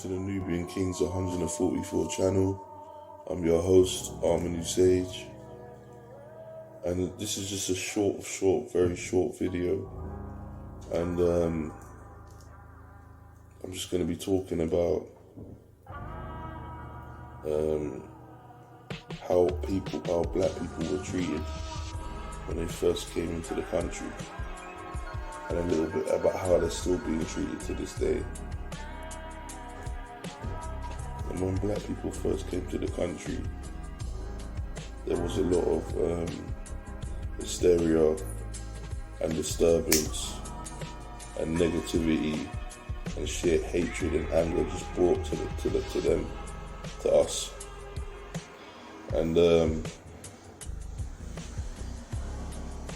to the Nubian Kingz 144 channel. I'm your host, Armin Sage, and this is just a very short video, and I'm just going to be talking about how black people were treated when they first came into the country, and a little bit about how they're still being treated to this day. And when black people first came to the country, there was a lot of hysteria and disturbance and negativity and sheer hatred and anger just brought to us. And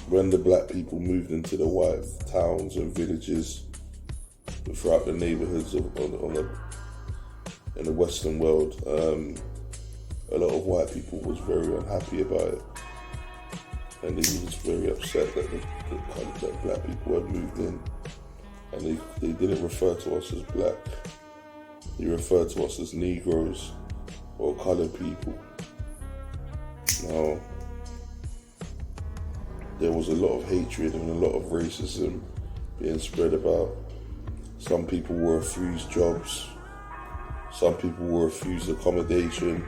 when the black people moved into the white towns and villages throughout the neighborhoods in the Western world, a lot of white people was very unhappy about it, and they was very upset that that black people had moved in, and they didn't refer to us as black. They referred to us as Negroes or colored people. Now, there was a lot of hatred and a lot of racism being spread about. Some people were refused jobs. Some people were refused accommodation.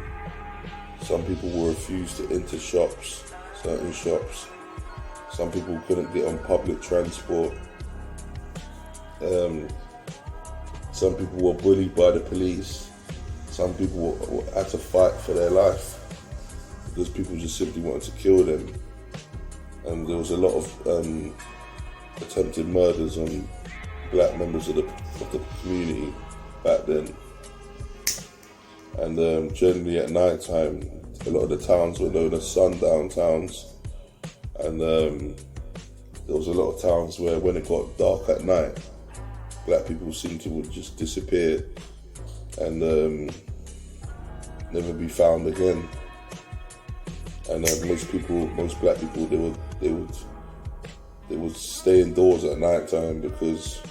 Some people were refused to enter certain shops. Some people couldn't get on public transport. Some people were bullied by the police. Some people had to fight for their life because people just simply wanted to kill them. And there was a lot of attempted murders on black members of the community back then. And generally at night time, a lot of the towns were known as sundown towns. And there was a lot of towns where when it got dark at night, black people seemed to would just disappear and never be found again. And most black people, they would stay indoors at night time because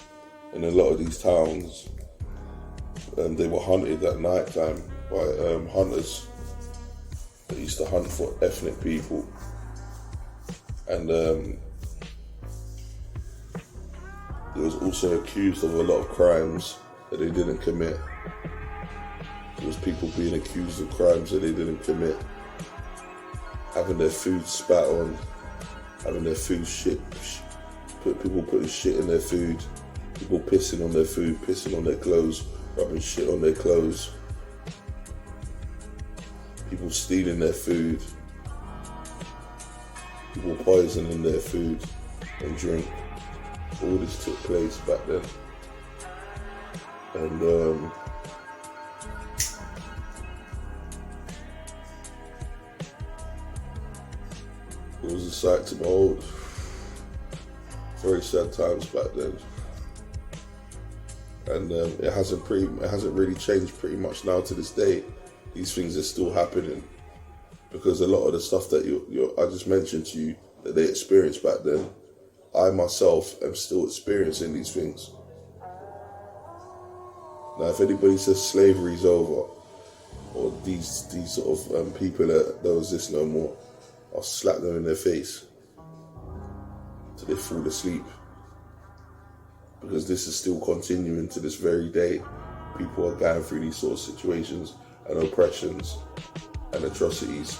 in a lot of these towns, they were hunted at night time by hunters that used to hunt for ethnic people. And they was also accused of a lot of crimes that they didn't commit. There was people being accused of crimes that they didn't commit. Having their food spat on, having their food people putting shit in their food, people pissing on their food, pissing on their clothes, rubbing shit on their clothes, people stealing their food, people poisoning their food and drink. All this took place back then. And it was a sight to behold. Very sad times back then. And it hasn't really changed pretty much now to this day. These things are still happening because a lot of the stuff that I just mentioned to you that they experienced back then, I myself am still experiencing these things. Now, if anybody says slavery's over or these sort of people that don't exist no more, I'll slap them in their face till they fall asleep. Because this is still continuing to this very day. People are going through these sort of situations and oppressions and atrocities.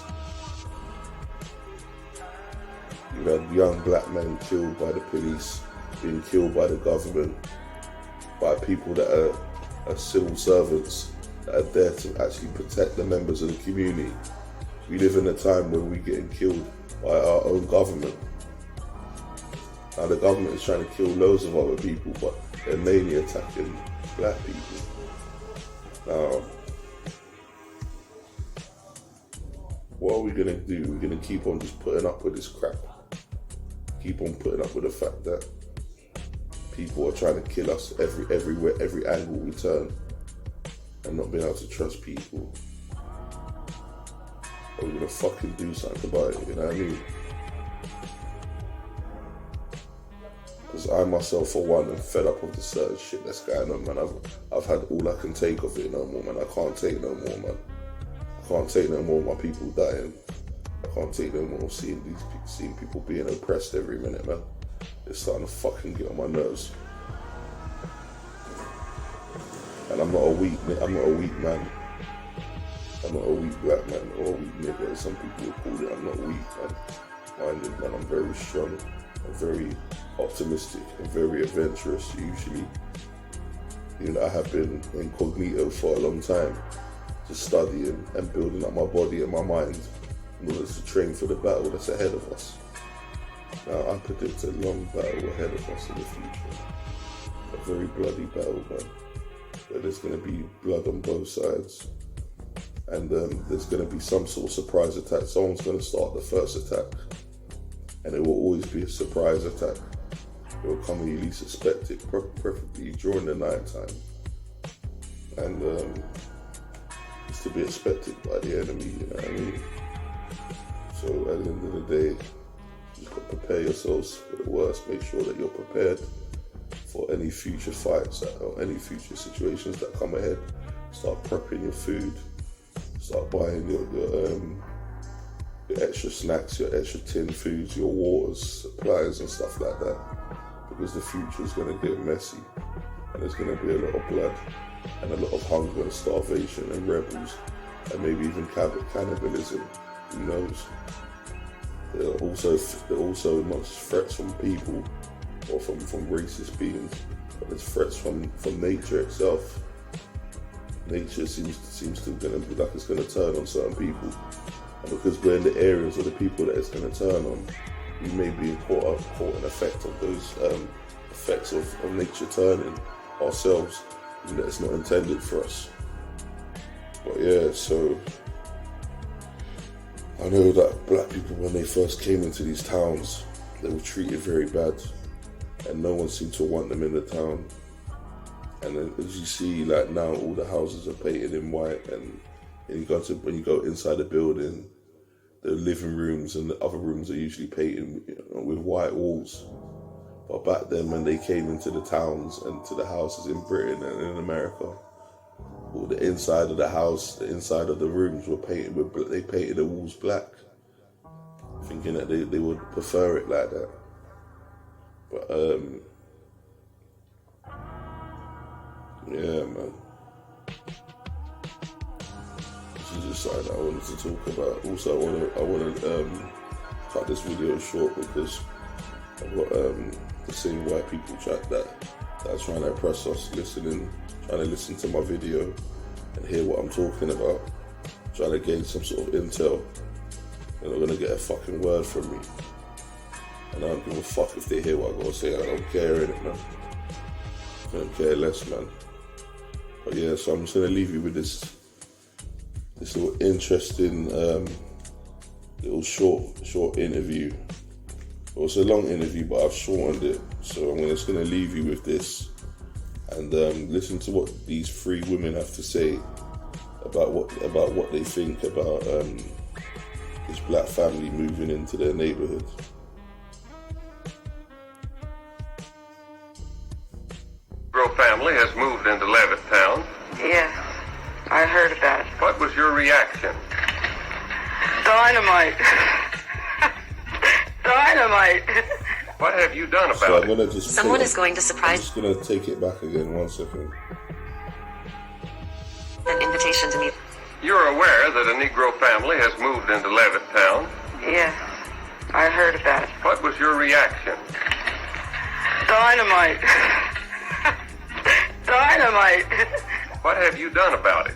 You had young black men killed by the police, being killed by the government, by people that are civil servants that are there to actually protect the members of the community. We live in a time where we're getting killed by our own government. Now the government is trying to kill loads of other people, but they're mainly attacking black people. Now, what are we gonna do? We're gonna keep on just putting up with this crap. Keep on putting up with the fact that people are trying to kill us everywhere, every angle we turn, and not being able to trust people. Are we gonna fucking do something about it? You know what I mean? Because I myself, for one, am fed up of the certain shit that's going on, man. I've had all I can take of it no more, man. I can't take no more, man. I can't take no more of my people dying. I can't take no more seeing people being oppressed every minute, man. It's starting to fucking get on my nerves. And I'm not a weak man. I'm not a weak black man or a weak nigga, as some people would call it. I'm not weak, man. Minded, man. I'm very strong. I'm very optimistic and very adventurous. Usually, I have been incognito for a long time, just studying and building up my body and my mind in order to train for the battle that's ahead of us. Now, I predict a long battle ahead of us in the future. A very bloody battle, man. But there's going to be blood on both sides. And there's going to be some sort of surprise attack. Someone's going to start the first attack. And it will always be a surprise attack. It will come when you least expect it, preferably during the night time. And it's to be expected by the enemy, you know what I mean? So at the end of the day, you've got to prepare yourselves for the worst. Make sure that you're prepared for any future fights or any future situations that come ahead. Start prepping your food. Start buying your extra snacks, your extra tin foods, your waters, supplies and stuff like that. Because the future is going to get messy. And there's going to be a lot of blood and a lot of hunger and starvation and rebels and maybe even cannibalism. Who knows? There are also much threats from people or from racist beings, but there's threats from nature itself. Nature seems to gonna be like it's gonna turn on certain people, and because we're in the areas of the people that it's gonna turn on, we may be caught in effect of those effects of nature turning ourselves, even that it's not intended for us. But yeah, so I know that black people, when they first came into these towns, they were treated very bad, and no one seemed to want them in the town. And then, as you see, like now, all the houses are painted in white, and when you go inside the building, the living rooms and the other rooms are usually painted with white walls. But back then, when they came into the towns and to the houses in Britain and in America, all the inside of the house, the inside of the rooms were painted they painted the walls black, thinking that they would prefer it like that. But yeah, man. This is just something I wanted to talk about. Also, I want to cut this video short because I've got the same white people that are trying to oppress us, trying to listen to my video and hear what I'm talking about, trying to gain some sort of intel. They're not gonna get a fucking word from me. And I don't give a fuck if they hear what I gotta say. I don't care, innit, man. I don't care less, man. But yeah, so I'm just gonna leave you with this little interesting, little short interview. It was a long interview, but I've shortened it. So I'm just gonna leave you with this and listen to what these three women have to say about what they think about this black family moving into their neighborhood. Family has moved into Levittown. Yes, I heard about it. What was your reaction? Dynamite. Dynamite. What have you done about I'm gonna just Someone is going to surprise. I'm just gonna take it back again. 1 second. An invitation to meet. You're aware that a Negro family has moved into Levittown? Yes, I heard about it. What was your reaction? Dynamite. Dynamite. What have you done about it?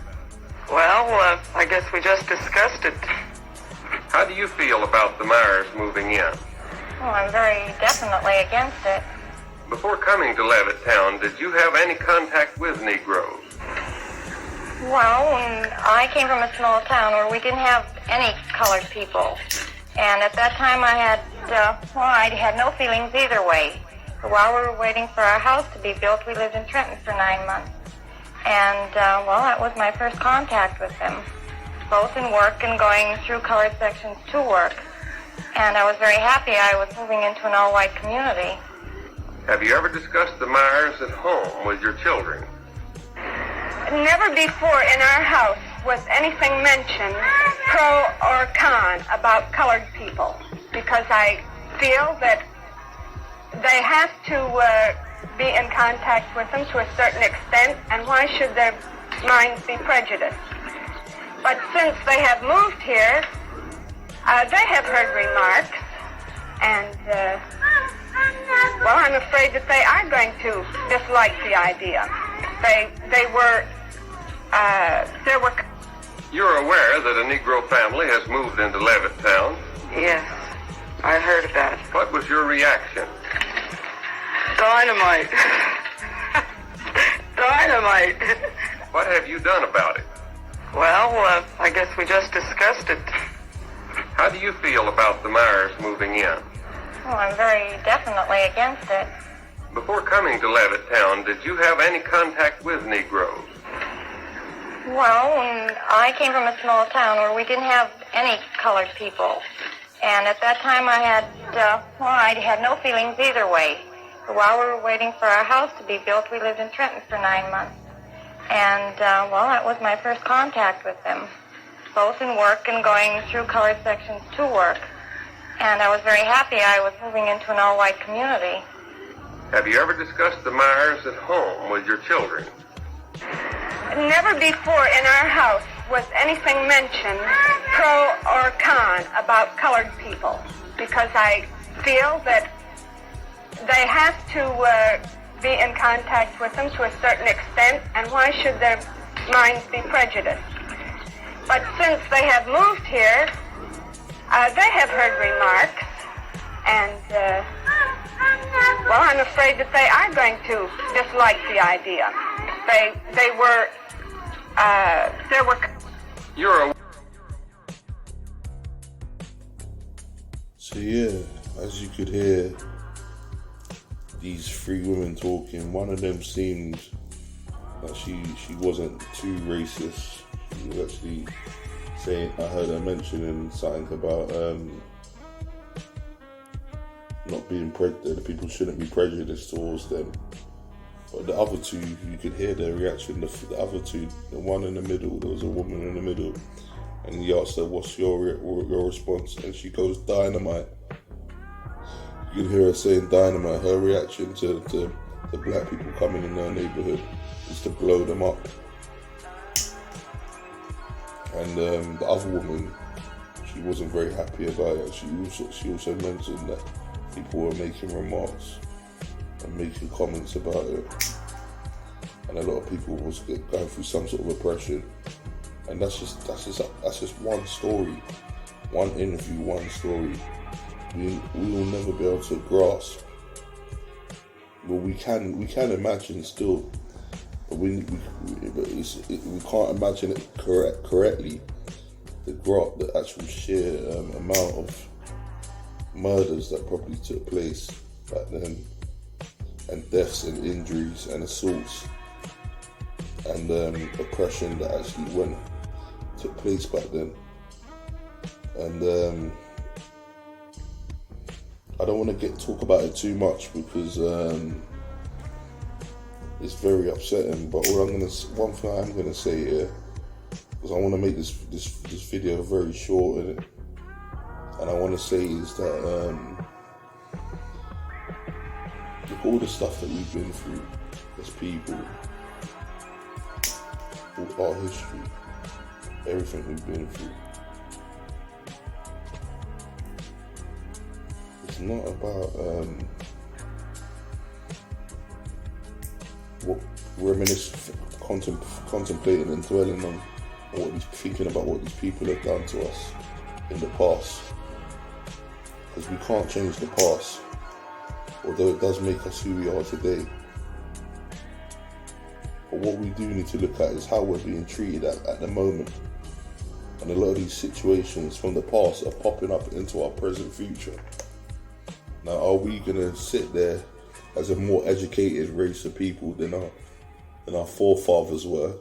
Well, I guess we just discussed it. How do you feel about the Myers moving in? Well, I'm very definitely against it. Before coming to Levittown, did you have any contact with Negroes? Well, I came from a small town where we didn't have any colored people. And at that time I had no feelings either way. While we were waiting for our house to be built, we lived in Trenton for 9 months. And, that was my first contact with them, both in work and going through colored sections to work. And I was very happy I was moving into an all-white community. Have you ever discussed the Myers at home with your children? Never before in our house was anything mentioned, pro or con, about colored people, because I feel that they have to be in contact with them to a certain extent, and why should their minds be prejudiced? But since they have moved here, they have heard remarks, and well, I'm afraid that they are going to dislike the idea. There were. You're aware that a Negro family has moved into Levittown? Yes, I heard about it. What was your reaction? Dynamite. Dynamite. What have you done about it? Well, I guess we just discussed it. How do you feel about the Myers moving in? Well, I'm very definitely against it. Before coming to Levittown, did you have any contact with Negroes? Well, I came from a small town where we didn't have any colored people. And at that time I had no feelings either way. So while we were waiting for our house to be built, we lived in Trenton for 9 months. And, that was my first contact with them, both in work and going through colored sections to work. And I was very happy I was moving into an all-white community. Have you ever discussed the Myers at home with your children? Never before in our house was anything mentioned, pro or con, about colored people, because I feel that they have to be in contact with them to a certain extent, and why should their minds be prejudiced? But since they have moved here, they have heard remarks, and well, I'm afraid that they are going to dislike the idea. There were. You're a. So yeah, as you could hear, these three women talking, one of them seemed like she wasn't too racist. She was actually saying, I heard her mentioning something about not being that people shouldn't be prejudiced towards them. But the other two, you could hear their reaction. The other two, the one in the middle, there was a woman in the middle, and he asked her, "What's your response?" And she goes, "Dynamite." You could hear her saying dynamite. Her reaction to the black people coming in her neighborhood is to blow them up. And the other woman, she wasn't very happy about it. She also mentioned that people were making remarks and making comments about it, and a lot of people was going through some sort of oppression. And that's just one story, one interview, one story. We will never be able to grasp. Well, we can imagine still, but we can't imagine it correctly. The actual sheer amount of murders that probably took place back then, and deaths and injuries and assaults and oppression that actually took place back then. And I don't want to talk about it too much because it's very upsetting. But one thing I'm gonna say here, because I want to make this video very short, and I want to say is that look, all the stuff that we've been through as people, all our history, everything we've been through. It's not about contemplating and dwelling on thinking about what these people have done to us in the past, because we can't change the past, although it does make us who we are today. But what we do need to look at is how we're being treated at the moment. And a lot of these situations from the past are popping up into our present future. Now, are we gonna sit there as a more educated race of people than our forefathers were,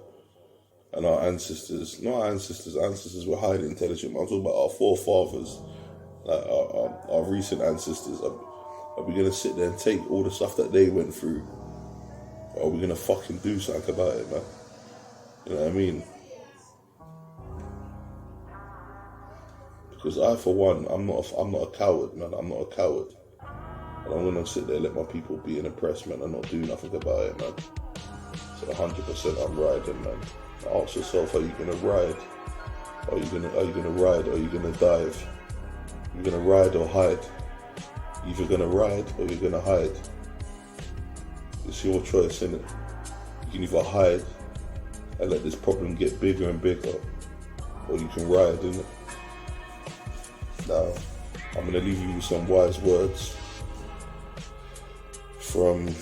and our ancestors? Not our ancestors were highly intelligent, but I'm talking about our forefathers, like our recent ancestors. Are Are we gonna sit there and take all the stuff that they went through? Or are we gonna fucking do something about it, man? You know what I mean? Because I, for one, I'm not a coward, man. I'm not a coward. And I'm gonna sit there and let my people be oppressed, man, and not do nothing about it, man. So 100% I'm riding, man. Now ask yourself, are you gonna ride? Are you gonna ride or are you gonna dive? You're gonna ride or hide. You're either gonna ride or you're gonna hide. It's your choice, innit? You can either hide and let this problem get bigger and bigger, or you can ride, innit? Now, I'm gonna leave you with some wise words from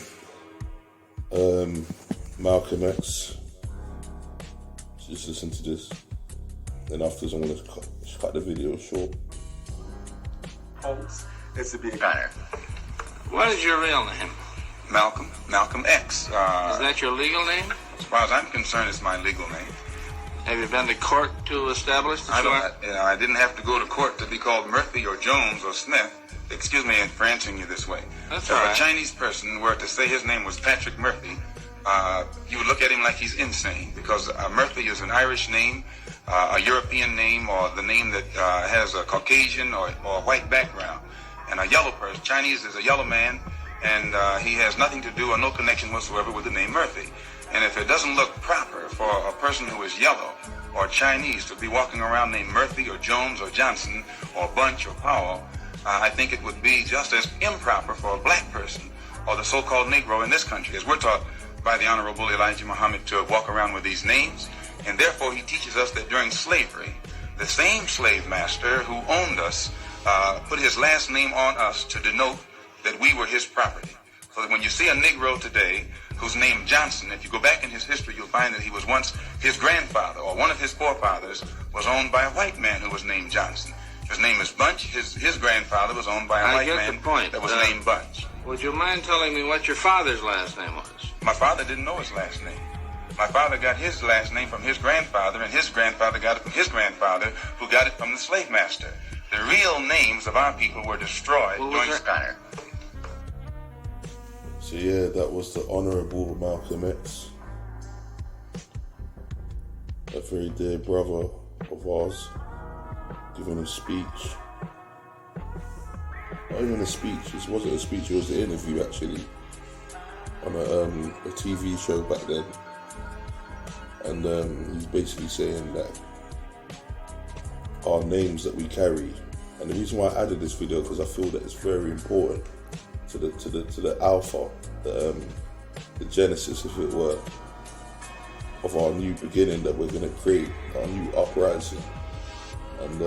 Malcolm X. So just listen to this. Then afterwards, I'm gonna cut the video short. It's a big honor. What is your real name? Malcolm X. Is that your legal name? As far as I'm concerned, it's my legal name. Have you been to court to establish the choice? I didn't have to go to court to be called Murphy or Jones or Smith. Excuse me for answering you this way. That's if all right. a Chinese person were to say his name was Patrick Murphy, you would look at him like he's insane, because Murphy is an Irish name, a European name, or the name that has a Caucasian or a white background. And a yellow person, Chinese is a yellow man, and he has nothing to do or no connection whatsoever with the name Murphy. And if it doesn't look proper for a person who is yellow or Chinese to be walking around named Murphy or Jones or Johnson or Bunch or Powell, I think it would be just as improper for a black person or the so-called Negro in this country, as we're taught by the Honorable Elijah Muhammad to walk around with these names. And therefore he teaches us that during slavery, the same slave master who owned us put his last name on us to denote that we were his property. So that when you see a Negro today who's named Johnson, if you go back in his history, you'll find that he was once, his grandfather or one of his forefathers was owned by a white man who was named Johnson. His name is Bunch. His grandfather was owned by a white man that was named Bunch. Would you mind telling me what your father's last name was? My father didn't know his last name. My father got his last name from his grandfather, and his grandfather got it from his grandfather, who got it from the slave master. The real names of our people were destroyed during Skinner. So yeah, that was the Honourable Malcolm X, a very dear brother of ours, giving a speech. Not even a speech, it wasn't a speech, it was an interview actually, on a TV show back then. And he's basically saying that our names that we carry, and the reason why I added this video, because I feel that it's very important to the alpha, the genesis, if it were, of our new beginning that we're going to create, our new uprising. And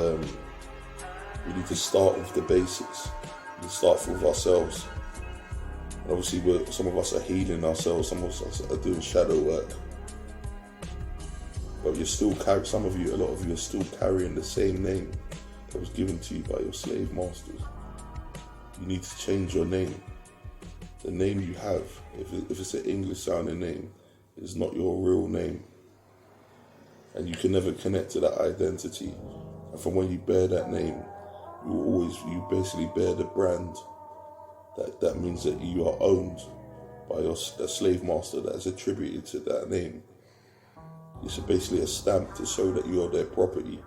we need to start with the basics. We need to start with ourselves. And obviously, some of us are healing ourselves, some of us are doing shadow work. But you're still some of you, a lot of you are still carrying the same name that was given to you by your slave masters. You need to change your name. The name you have, if it's an English sounding name, is not your real name. And you can never connect to that identity. And from when you bear that name, you basically bear the brand. That means that you are owned by the slave master that is attributed to that name. It's basically a stamp to show that you are their property.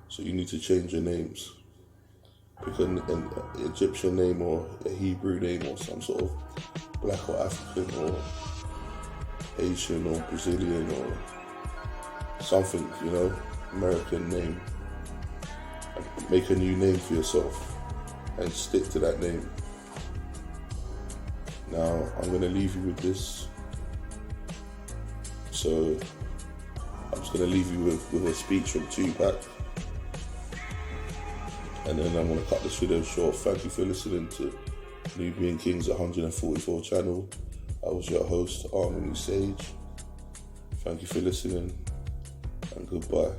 So you need to change your names. Pick an Egyptian name or a Hebrew name or some sort of black or African or Asian or Brazilian or something, American name. And make a new name for yourself and stick to that name. Now, I'm going to leave you with this. So, I'm just going to leave you with a speech from Tupac. And then I'm going to cut this video short. Thank you for listening to Nubian Kingz 144 channel. I was your host, Harmony Sage. Thank you for listening, and goodbye.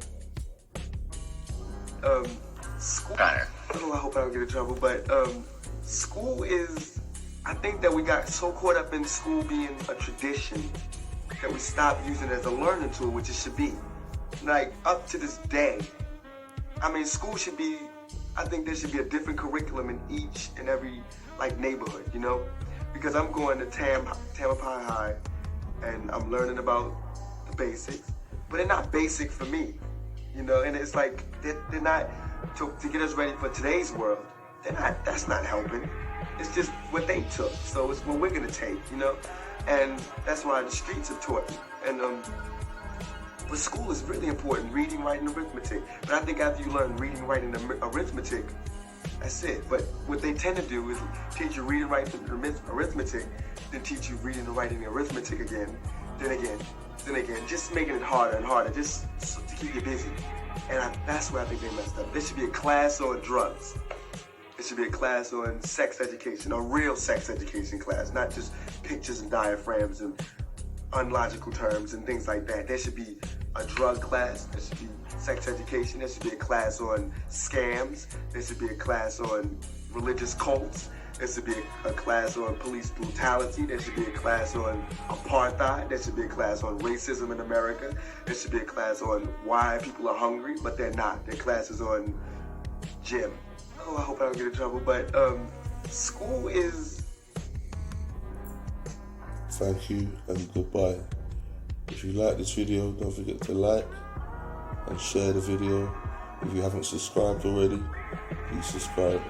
School. I hope I don't get in trouble, but school is, I think that we got so caught up in school being a tradition that we stopped using it as a learning tool, which it should be. Like, up to this day, school should be, I think there should be a different curriculum in each and every like neighborhood, you know? Because I'm going to Tampapi High and I'm learning about the basics, but they're not basic for me, you know? And it's like, they're not, to get us ready for today's world, that's not helping. It's just what they took, so it's what we're gonna take, you know? And that's why the streets have taught me. And but school is really important, reading, writing, arithmetic. But I think after you learn reading, writing, and arithmetic, that's it. But what they tend to do is teach you reading, writing, and arithmetic, then teach you reading and writing and arithmetic again, then again, just making it harder and harder, just to keep you busy. And that's where I think they messed up. There should be a class on drugs. There should be a class on sex education, a real sex education class, not just pictures and diaphragms and unlogical terms and things like that. There should be a drug class. There should be sex education. There should be a class on scams. There should be a class on religious cults. There should be a class on police brutality. There should be a class on apartheid. There should be a class on racism in America. There should be a class on why people are hungry, but they're not. There are classes on gym. Oh, I hope I don't get in trouble, but school is... Thank you and goodbye. If you like this video, don't forget to like and share the video. If you haven't subscribed already, please subscribe.